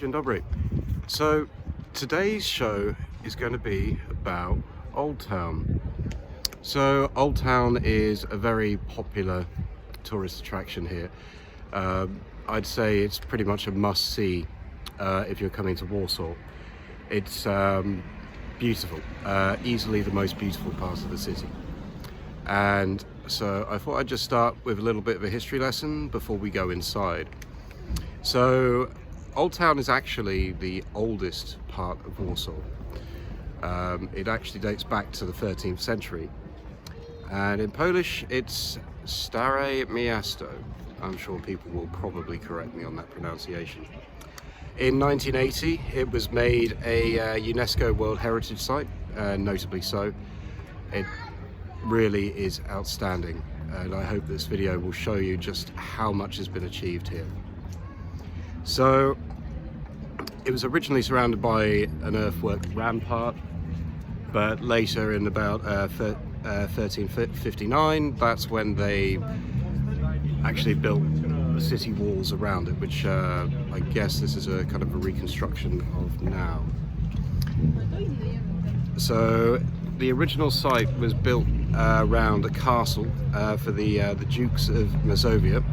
Dzień dobry. So today's show is going to be about Old Town. So Old Town is a very popular tourist attraction here. I'd say it's pretty much a must-see if you're coming to Warsaw. It's beautiful, easily the most beautiful part of the city. And so I thought I'd just start with a little bit of a history lesson before we go inside. So Old Town is actually the oldest part of Warsaw. It actually dates back to the 13th century. And in Polish, it's Stare Miasto. I'm sure people will probably correct me on that pronunciation. In 1980, it was made a UNESCO World Heritage Site, notably so. It really is outstanding, and I hope this video will show you just how much has been achieved here. So, it was originally surrounded by an earthwork rampart, but later in about 1359, that's when they actually built the city walls around it, which I guess this is a kind of a reconstruction of now. So the original site was built around a castle for the Dukes of Mazovia,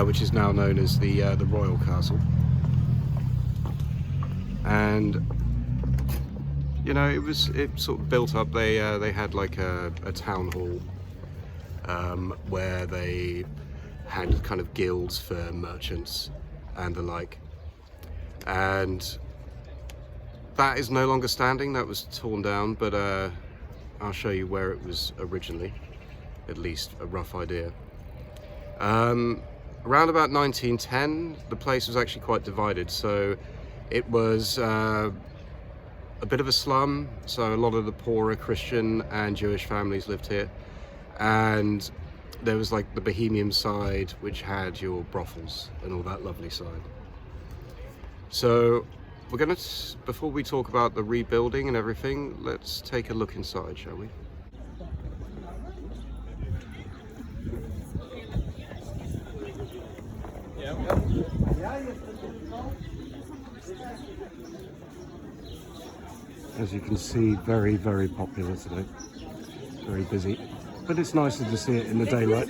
which is now known as the Royal Castle. And you know, it sort of built up. They had like a town hall where they had kind of guilds for merchants and the like, and that is no longer standing. That was torn down, but I'll show you where it was originally, at least a rough idea. Around about 1910, the place was actually quite divided. So it was a bit of a slum, so a lot of the poorer Christian and Jewish families lived here, and there was like the Bohemian side, which had your brothels and all that lovely side. So we're gonna, before we talk about the rebuilding and everything, let's take a look inside, shall we? As you can see, very, very popular today. Very busy. But it's nicer to see it in the daylight.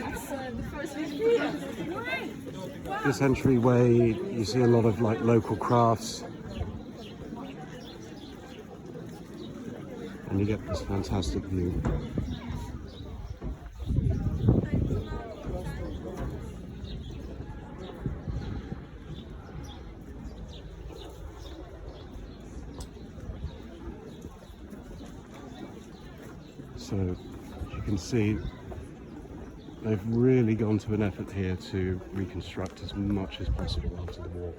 This entryway, you see a lot of like local crafts. And you get this fantastic view. So you can see they've really gone to an effort here to reconstruct as much as possible after the war.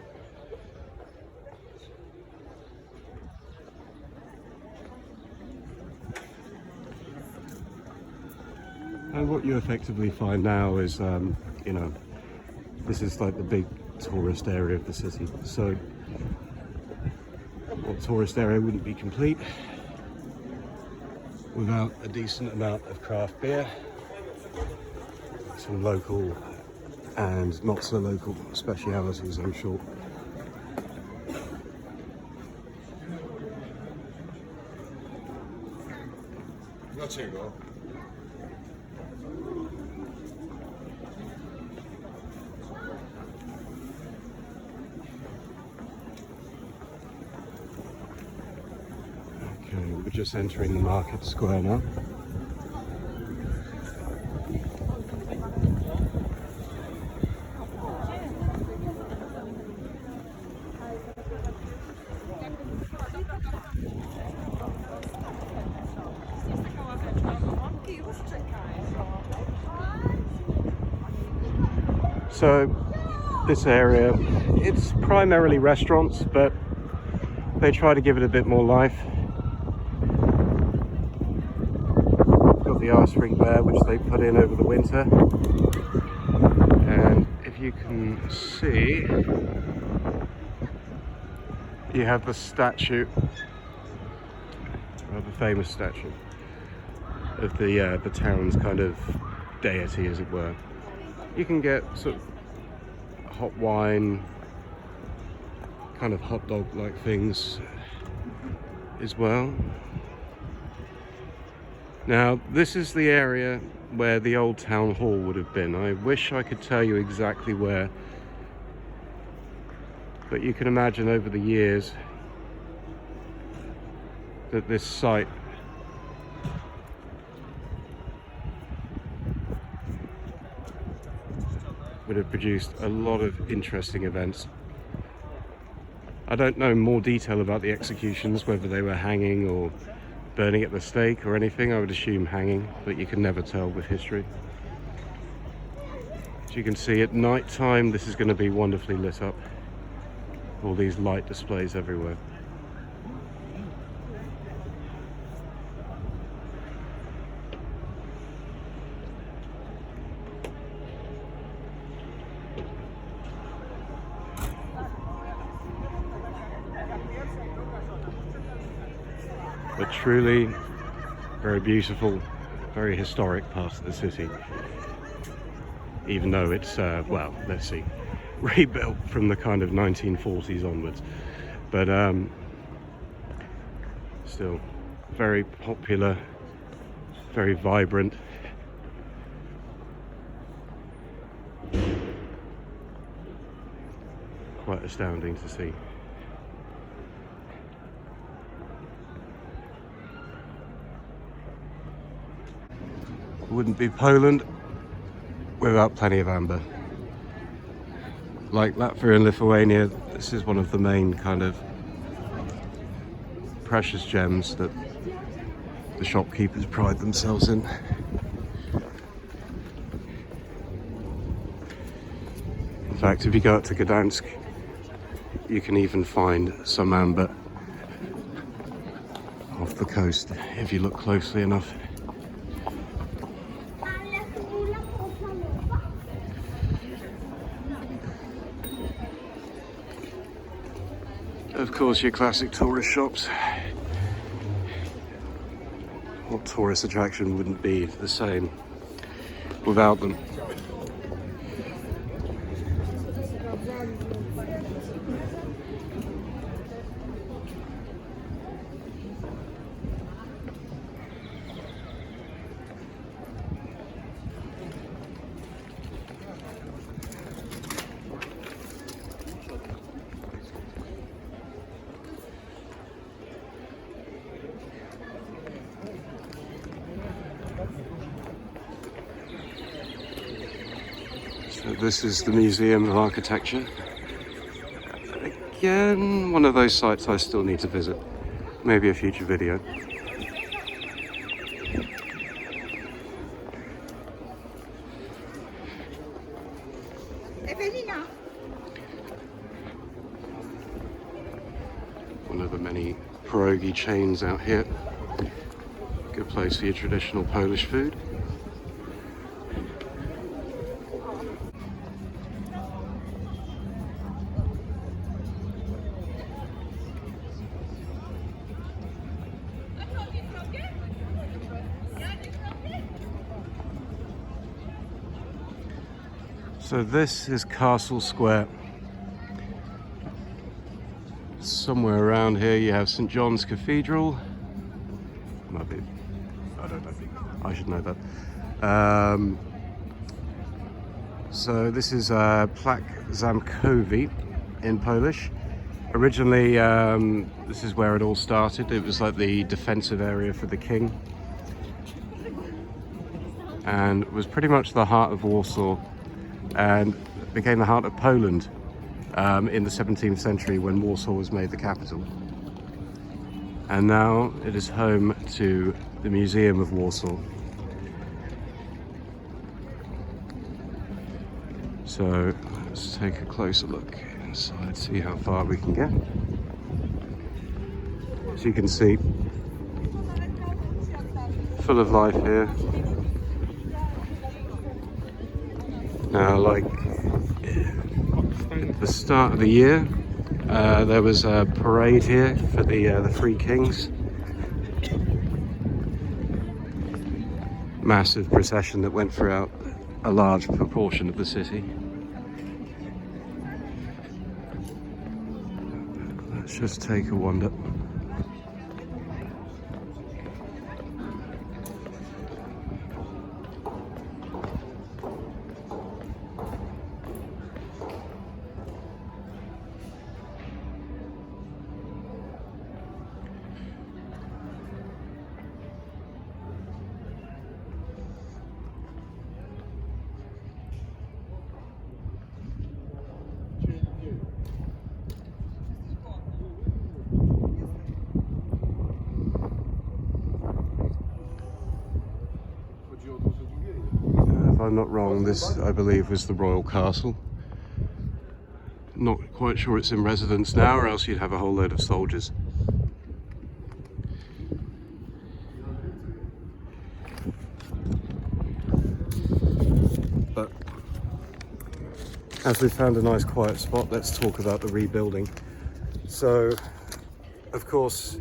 And what you effectively find now is, you know, this is like the big tourist area of the city. So, well, tourist area wouldn't be complete without a decent amount of craft beer, some local and not so local specialities, I'm sure. Dlaczego? Okay, we're just entering the market square now. So this area, it's primarily restaurants, but they try to give it a bit more life. Got the ice rink there, which they put in over the winter. And if you can see, you have the statue, the famous statue of the town's kind of deity, as it were. You can get sort of hot wine, kind of hot dog like things as well. Now this is the area where the old town hall would have been. I wish I could tell you exactly where, but you can imagine over the years that this site would have produced a lot of interesting events. I don't know more detail about the executions, whether they were hanging or burning at the stake or anything. I would assume hanging, but you can never tell with history. As you can see, at night time this is going to be wonderfully lit up. All these light displays everywhere. But truly very beautiful, very historic part of the city, even though it's well, let's see, rebuilt from the kind of 1940s onwards, but still very popular, very vibrant. Quite astounding to see. Wouldn't be Poland without plenty of amber. Like Latvia and Lithuania, this is one of the main kind of precious gems that the shopkeepers pride themselves in. In fact, if you go up to Gdansk, you can even find some amber off the coast if you look closely enough. Of course, your classic tourist shops. What tourist attraction wouldn't be the same without them? So this is the Museum of Architecture. Again, one of those sites I still need to visit. Maybe a future video. One of the many pierogi chains out here. Good place for your traditional Polish food. So this is Castle Square. Somewhere around here you have St. John's Cathedral. Might be, I don't know, I should know that. So this is Plac Zamkowy in Polish. Originally, this is where it all started. It was like the defensive area for the king. And it was pretty much the heart of Warsaw, and became the heart of Poland in the 17th century when Warsaw was made the capital. And now it is home to the Museum of Warsaw. So let's take a closer look inside, see how far we can get. As you can see, full of life here. Now, like at the start of the year, there was a parade here for the Three Kings. Massive procession that went throughout a large proportion of the city. Let's just take a wander. If I'm not wrong, this, I believe, was the royal castle. Not quite sure it's in residence now, or else you'd have a whole load of soldiers. But as we found a nice quiet spot, let's talk about the rebuilding. So, of course,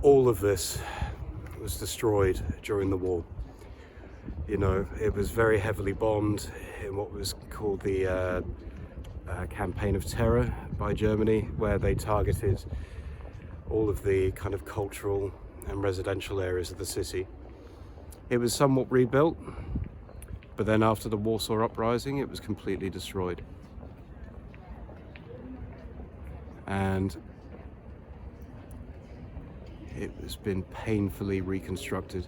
all of this was destroyed during the war. You know, it was very heavily bombed in what was called the Campaign of Terror by Germany, where they targeted all of the kind of cultural and residential areas of the city. It was somewhat rebuilt, but then after the Warsaw Uprising, it was completely destroyed. And it has been painfully reconstructed.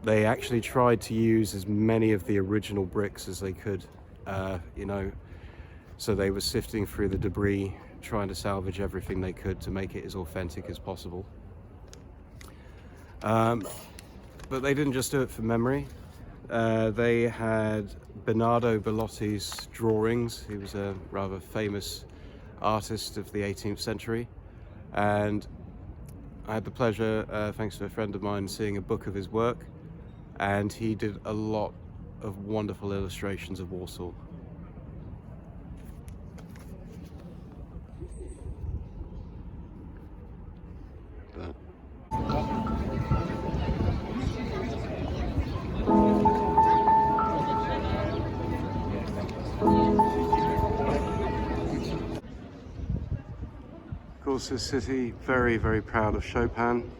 They actually tried to use as many of the original bricks as they could, you know, so they were sifting through the debris, trying to salvage everything they could to make it as authentic as possible. But they didn't just do it from memory. They had Bernardo Bellotti's drawings. He was a rather famous artist of the 18th century, and I had the pleasure, thanks to a friend of mine, seeing a book of his work, and he did a lot of wonderful illustrations of Warsaw. But of course, this city, very, very proud of Chopin.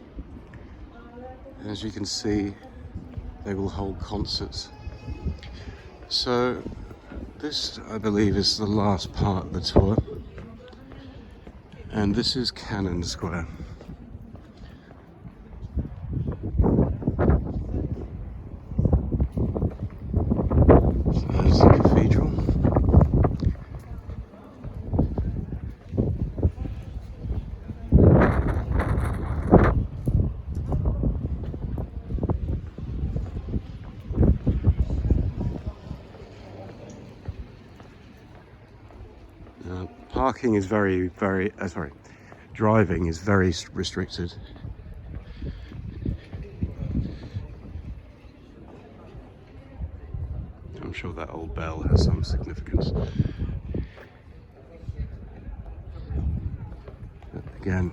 As you can see, they will hold concerts. So this, I believe, is the last part of the tour, and this is Cannon Square. So there's the cathedral. Parking is driving is very restricted. I'm sure that old bell has some significance. But again,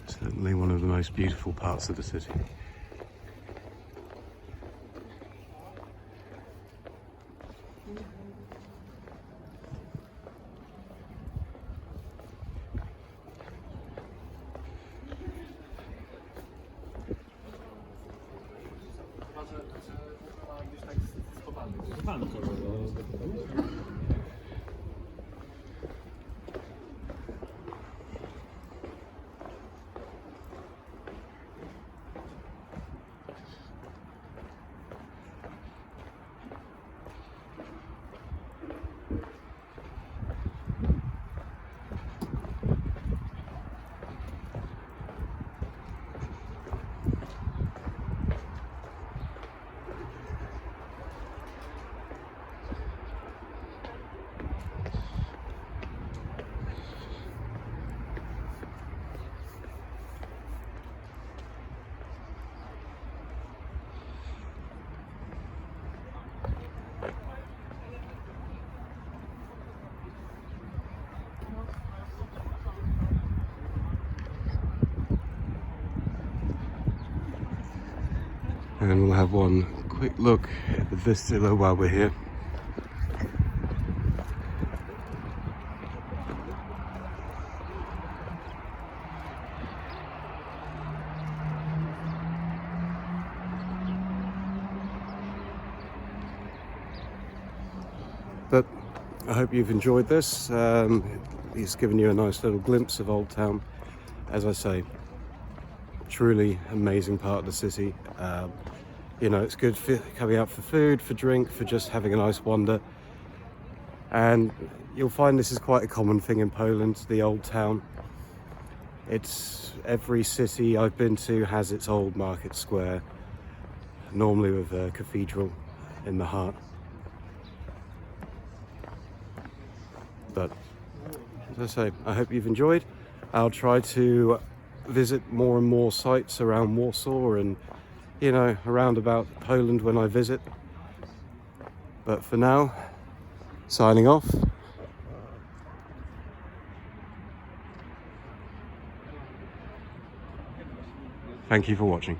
certainly one of the most beautiful parts of the city. And we'll have one quick look at the Vistula while we're here. But I hope you've enjoyed this. It's given you a nice little glimpse of Old Town. As I say, truly amazing part of the city. You know, it's good for coming out for food, for drink, for just having a nice wander. And you'll find this is quite a common thing in Poland, the Old Town. It's every city I've been to has its old market square, normally with a cathedral in the heart. But as I say, I hope you've enjoyed. I'll try to visit more and more sites around Warsaw and, you know, around about Poland when I visit. But for now, signing off. Thank you for watching.